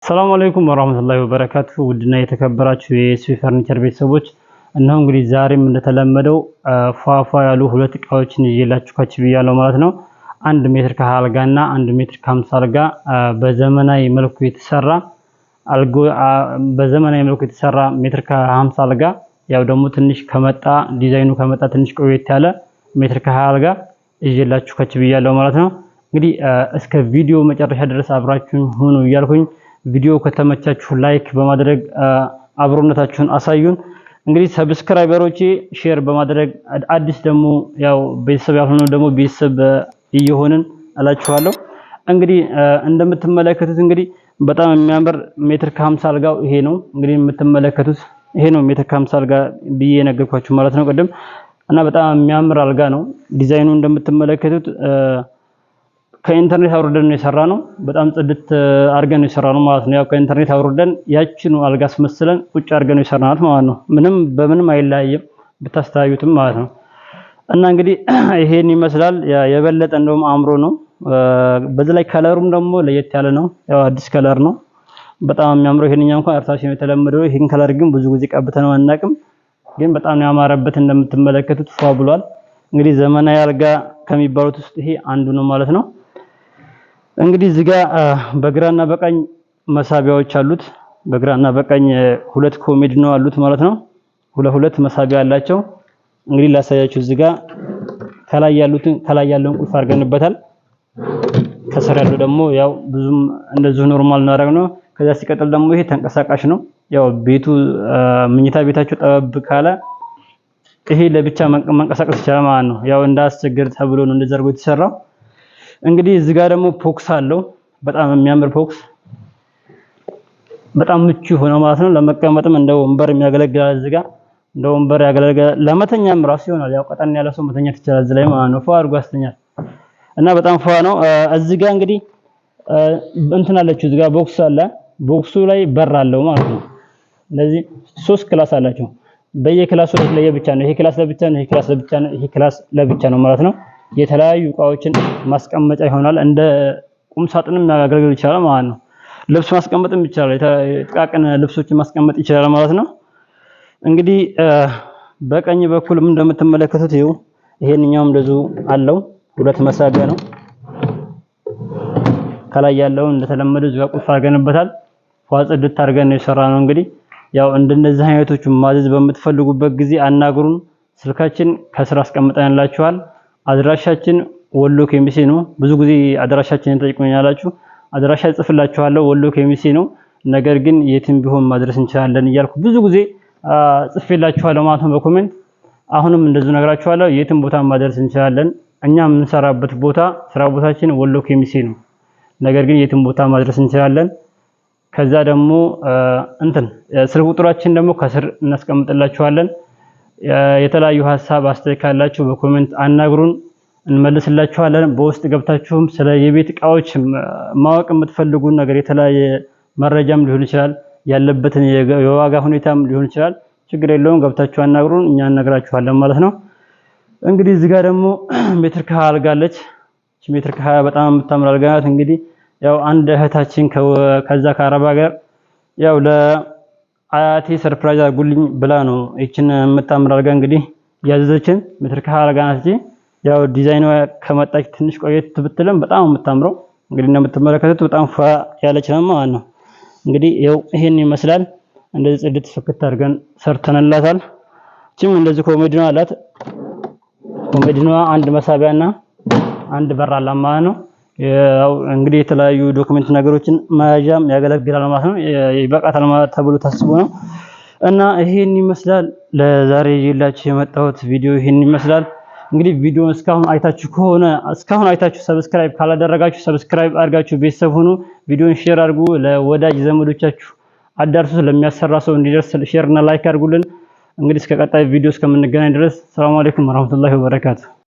ሰላም አለይኩም ወራህመቱላሂ ወበረካቱ። ውድና የተከበራችሁ የኤስቢ ፈርኒቸር ቤተሰቦች እነሆ እንግዲህ ዛሬም እንደተለመደው ፏፏ ያሉ ሁለት እቃዎችን ይዤላችሁ ከች ብያለሁ ማለት ነው። 1 ሜትር ከ20 አልጋና 1 ሜትር ከ50 አልጋ በዘመናዊ መልኩ የተሰራ ሜትር ከ50 አልጋ ያው ደግሞ ትንሽ ዲዛይኑ ከመጣ ትንሽ ቆየት ያለ ሜትር ከ20 አልጋ ይዤላችሁ ከች ብያለሁ ማለት ነው። እንግዲህ እስከ ቪዲዮ መጨረሻ ድረስ አብራችሁን ሁኑ እያልኩኝ ቪዲዮ ከተመቻችሁ ላይክ በማድረግ አብሮነታችሁን አሳዩን። እንግዲህ ሰብስክራይበሮቼ ሼር በማድረግ አዲስ ደግሞ ያው ቤተሰብ ያልሆነው ደግሞ ቤተሰብ እየሆንን አላችኋለሁ። እንግዲህ እንደምትመለከቱት እንግዲህ በጣም የሚያምር ሜትር ከ50 አልጋው ይሄ ነው። እንግዲህ የምትመለከቱት ይሄ ነው ሜትር ከ50 አልጋ ብዬ ነገርኳችሁ ማለት ነው ቅድም እና በጣም የሚያምር አልጋ ነው። ዲዛይኑ እንደምትመለከቱት ከኢንተርኔት አውርደን ነው የሰራነው። በጣም ጽድት አድርገን ነው የሰራነው ማለት ነው። ያው ከኢንተርኔት አውርደን ያቺኑ አልጋ አስመስለን ቁጭ አድርገን ነው የሰራናት ማለት ነው። በምንም አይለያይም ብታስተያዩትም ማለት ነው። እና እንግዲህ ይሄን ይመስላል። የበለጠ እንደውም አምሮ ነው። በዚህ ላይ ከለሩም ደግሞ ለየት ያለ ነው። ያው አዲስ ከለር ነው። በጣም የሚያምረው ይሄንኛው እንኳን እርሳስ ነው የተለመደው። ይሄን ከለር ግን ብዙ ጊዜ ቀብተነው አናውቅም። ግን በጣም ነው ያማረበት። እንደምትመለከቱት ፏ ብሏል። እንግዲህ ዘመናዊ አልጋ ከሚባሉት ውስጥ ይሄ አንዱ ነው ማለት ነው። እንግዲህ እዚህ ጋር በግራና በቀኝ መሳቢያዎች አሉት። በግራና በቀኝ ሁለት ኮሜዲ ነው አሉት ማለት ነው። ሁለት መሳቢያ አላቸው። እንግዲህ ላሳያችሁ እዚህ ጋር ከላይ ያለውን ቁልፍ አድርገንበታል። ከስር ያለው ደግሞ ያው ብዙም እንደዚሁ ኖርማል ነው ያደረግነው። ከዛ ሲቀጥል ደግሞ ይሄ ተንቀሳቃሽ ነው። ያው መኝታ ቤታችሁ ጠበብ ካለ ይሄ ለብቻ መንቀሳቀስ ይችላል ማለት ነው። ያው እንዳያስቸግር ተብሎ ነው እንደዘርጎ የተሰራው። እንግዲህ እዚህ ጋር ደግሞ ፖክስ አለው። በጣም የሚያምር ፖክስ በጣም ምቹ ሆነ ማለት ነው። ለመቀመጥም እንደ ወንበር የሚያገለግላል። እዚህ ጋር እንደ ወንበር ያገለግላል። ለመተኛም ራሱ ይሆናል። ያው ቀጠን ያለ ሰው መተኛት ይችላል እዚህ ላይ ማለት ነው። ፏ አድርጎ ያስተኛል እና በጣም ፏ ነው። እዚህ ጋር እንግዲህ እንትን አለችው። እዚህ ጋር ቦክስ አለ። ቦክሱ ላይ በር አለው ማለት ነው። ስለዚህ 3 ክላስ አላቸው። በየክላሱ ላይ ለየብቻ ነው። ይሄ ክላስ ለብቻ ነው፣ ይሄ ክላስ ለብቻ ነው፣ ይሄ ክላስ ለብቻ ነው ማለት ነው። የተለያዩ እቃዎችን ማስቀመጫ ይሆናል። እንደ ቁም ሳጥንም ማገልገል ይችላል ማለት ነው። ልብስ ማስቀመጥም ይችላል። የተቃቀነ ልብሶችን ማስቀመጥ ይችላል ማለት ነው። እንግዲህ በቀኝ በኩልም እንደምትመለከቱት ይሄንኛውም እንደዚሁ አለው። ሁለት መሳቢያ ነው። ከላይ ያለው እንደተለመደው እዚህ ጋር ቁልፍ አድርገንበታል። ጽድት አድርገን ነው የሰራነው። እንግዲህ ያው እንደነዚህ አይነቶቹ ማዘዝ በምትፈልጉበት ጊዜ አናግሩን። ስልካችን ከስራ አስቀምጠንላችኋል። አድራሻችን ወሎ ኬሚሴ ነው። ብዙ ጊዜ አድራሻችንን ጠይቁኛላችሁ። አድራሻ ጽፍላችኋለሁ። ወሎ ኬሚሴ ነው። ነገር ግን የትም ቢሆን ማድረስ እንችላለን እያልኩ ብዙ ጊዜ ጽፌላችኋለሁ ማለት ነው በኮሜንት። አሁንም እንደዚሁ ነግራችኋለሁ። የትም ቦታ ማድረስ እንችላለን። እኛ የምንሰራበት ቦታ ስራ ቦታችን ወሎ ኬሚሴ ነው። ነገር ግን የትም ቦታ ማድረስ እንችላለን። ከዛ ደግሞ ስልክ ቁጥራችን ደግሞ ከስር እናስቀምጥላችኋለን። የተለያዩ ሀሳብ አስተያየት ካላችሁ በኮሜንት አናግሩን፣ እንመልስላችኋለን። በውስጥ ገብታችሁም ስለ የቤት እቃዎች ማወቅ የምትፈልጉን ነገር የተለያየ መረጃም ሊሆን ይችላል፣ ያለበትን የዋጋ ሁኔታም ሊሆን ይችላል። ችግር የለውም፣ ገብታችሁ አናግሩን፣ እኛ እነግራችኋለን ማለት ነው። እንግዲህ እዚህ ጋር ደግሞ ሜትር ከ20 አልጋ አለች። ሜትር ከ20 በጣም የምታምር አልጋ ናት። እንግዲህ ያው አንድ እህታችን ከዛ ከአረብ ሀገር ያው አያቴ ሰርፕራይዝ አድርጉልኝ ብላ ነው እቺን የምታምር አልጋ እንግዲህ ያዘዘችን። ሜትር ከ20 አልጋ ናት። ያው ዲዛይኗ ከመጣች ትንሽ ቆየት ብትልም በጣም የምታምረው እንግዲህ እንደምትመለከቱት በጣም ፏ ያለች ነው ማለት ነው። እንግዲህ ያው ይሄን ይመስላል። እንደዚህ ጽድት ፍክት አድርገን ሰርተንላታል። እቺም እንደዚህ ኮሜዲኖ አላት። ኮሜዲኖ አንድ መሳቢያና አንድ በር አላት ማለት ነው። ያው እንግዲህ የተለያዩ ዶክመንት ነገሮችን መያዣም ያገለግላል ማለት ነው። ይበቃታል ማለት ተብሎ ታስቦ ነው። እና ይሄን ይመስላል ለዛሬ ይዤላችሁ የመጣሁት ቪዲዮ ይሄን ይመስላል። እንግዲህ ቪዲዮውን እስካሁን አይታችሁ ሰብስክራይብ ካላደረጋችሁ ሰብስክራይብ አድርጋችሁ ቤተሰብ ሁኑ። ቪዲዮውን ሼር አድርጉ፣ ለወዳጅ ዘመዶቻችሁ አዳርሱ። ለሚያሰራ ሰው እንዲደርስ ሼር እና ላይክ አድርጉልን። እንግዲህ እስከ ቀጣይ ቪዲዮ እስከምንገናኝ ድረስ ሰላም አለይኩም ወራህመቱላሂ ወበረካቱ።